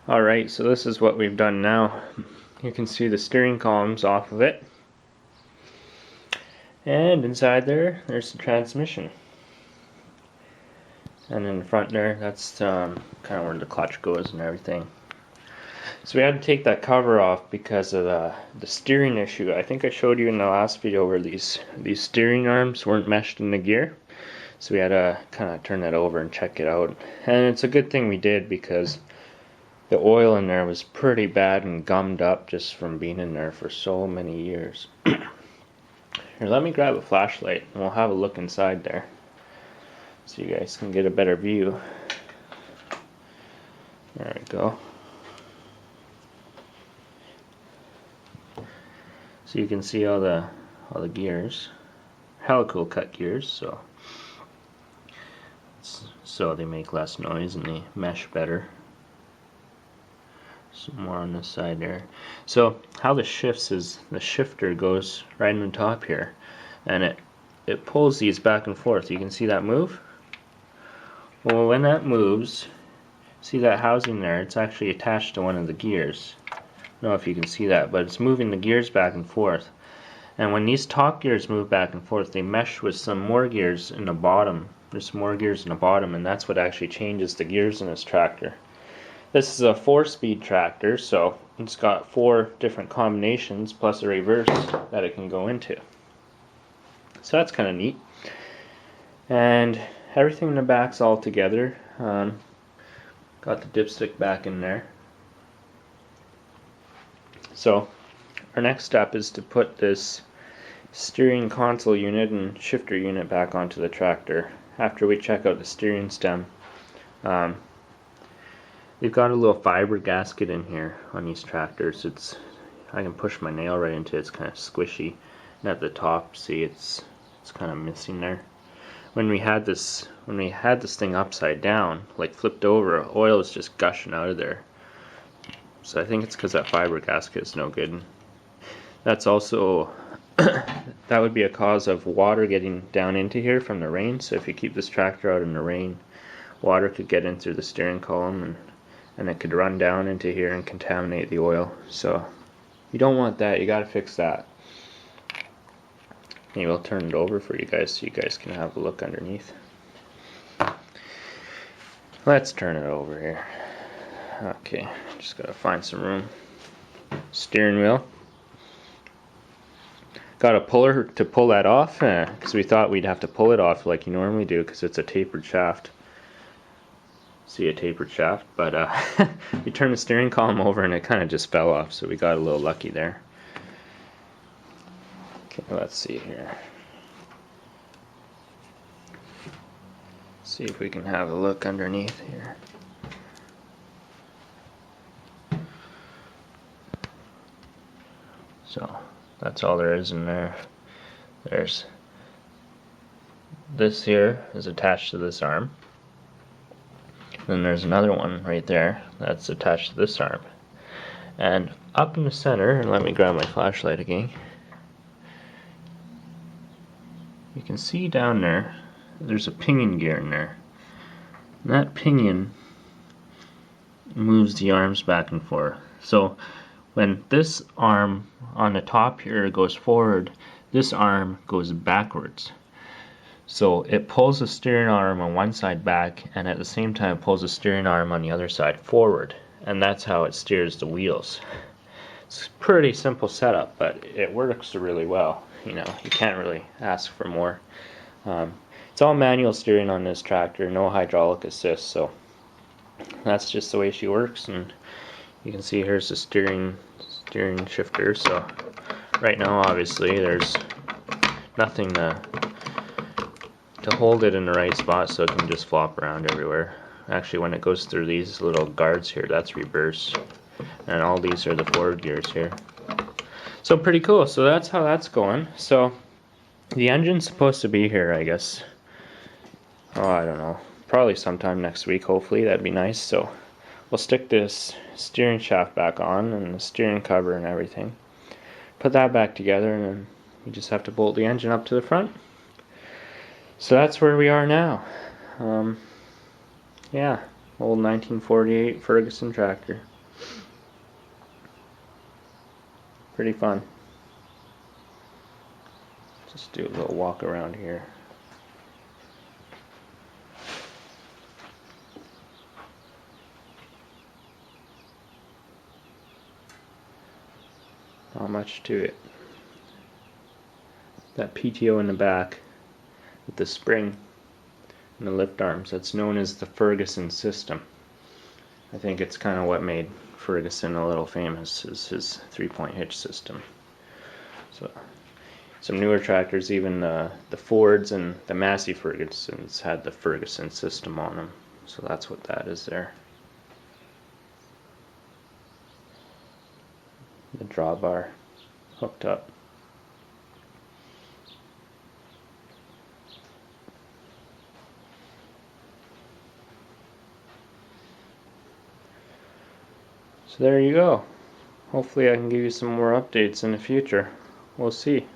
Alright, so this is what we've done now. You can see the steering columns off of it. And inside there's the transmission. And in the front there, that's kind of where the clutch goes and everything. So we had to take that cover off because of the steering issue. I think I showed you in the last video where these steering arms weren't meshed in the gear. So we had to kind of turn that over and check it out. And it's a good thing we did because the oil in there was pretty bad and gummed up just from being in there for so many years. Here, let me grab a flashlight and we'll have a look inside there so you guys can get a better view. There we go. So you can see all the gears, helical cut gears, so they make less noise and they mesh better. Some more on this side there. So how this shifts is the shifter goes right on top here, and it pulls these back and forth. You can see that move. Well, when that moves, see that housing there? It's actually attached to one of the gears. I don't know if you can see that, but it's moving the gears back and forth. And when these top gears move back and forth, they mesh with some more gears in the bottom. There's more gears in the bottom, and that's what actually changes the gears in this tractor. This is a 4-speed tractor, so it's got 4 different combinations plus a reverse that it can go into. So that's kind of neat. And everything in the back's all together. Got the dipstick back in there. So our next step is to put this steering console unit and shifter unit back onto the tractor after we check out the steering stem. We've got a little fiber gasket in here on these tractors. I can push my nail right into it. It's kind of squishy. And at the top, see, it's kind of missing there. When we had this thing upside down, like flipped over, oil is just gushing out of there. So I think it's because that fiber gasket is no good. And that's also that would be a cause of water getting down into here from the rain. So if you keep this tractor out in the rain, water could get in through the steering column and it could run down into here and contaminate the oil. So you don't want that. You got to fix that. Maybe I'll turn it over for you guys so you guys can have a look underneath. Let's turn it over here. Okay, just gotta find some room. Steering wheel. Got a puller to pull that off because we thought we'd have to pull it off like you normally do because it's a tapered shaft. See a tapered shaft, but we turned the steering column over and it kind of just fell off, so we got a little lucky there. Okay, let's see here. See if we can have a look underneath here. So that's all there is in there. There's this here is attached to this arm. Then there's another one right there that's attached to this arm. And up in the center, and let me grab my flashlight again. You can see down there, there's a pinion gear in there. And that pinion moves the arms back and forth. So when this arm on the top here goes forward, this arm goes backwards. So it pulls the steering arm on one side back, and at the same time pulls the steering arm on the other side forward, and that's how it steers the wheels. It's a pretty simple setup, but it works really well. You know, you can't really ask for more. It's all manual steering on this tractor, no hydraulic assist, so that's just the way she works. And you can see here's the steering shifter. So right now, obviously, there's nothing to hold it in the right spot, so it can just flop around everywhere. Actually, when it goes through these little guards here, that's reverse, and all these are the forward gears here. So pretty cool. So that's how that's going. So the engine's supposed to be here, I guess. Oh, I don't know. Probably sometime next week, hopefully. That'd be nice. So we'll stick this steering shaft back on and the steering cover and everything. Put that back together, and then we just have to bolt the engine up to the front. So that's where we are now. Yeah, old 1948 Ferguson tractor. Pretty fun. Just do a little walk around here. Not much to it. That PTO in the back with the spring and the lift arms, that's known as the Ferguson system. I think it's kind of what made Ferguson a little famous, is his 3-point hitch system. So some newer tractors, even the Fords and the Massey Fergusons, had the Ferguson system on them. So that's what that is there. The drawbar hooked up. So there you go. Hopefully I can give you some more updates in the future. We'll see.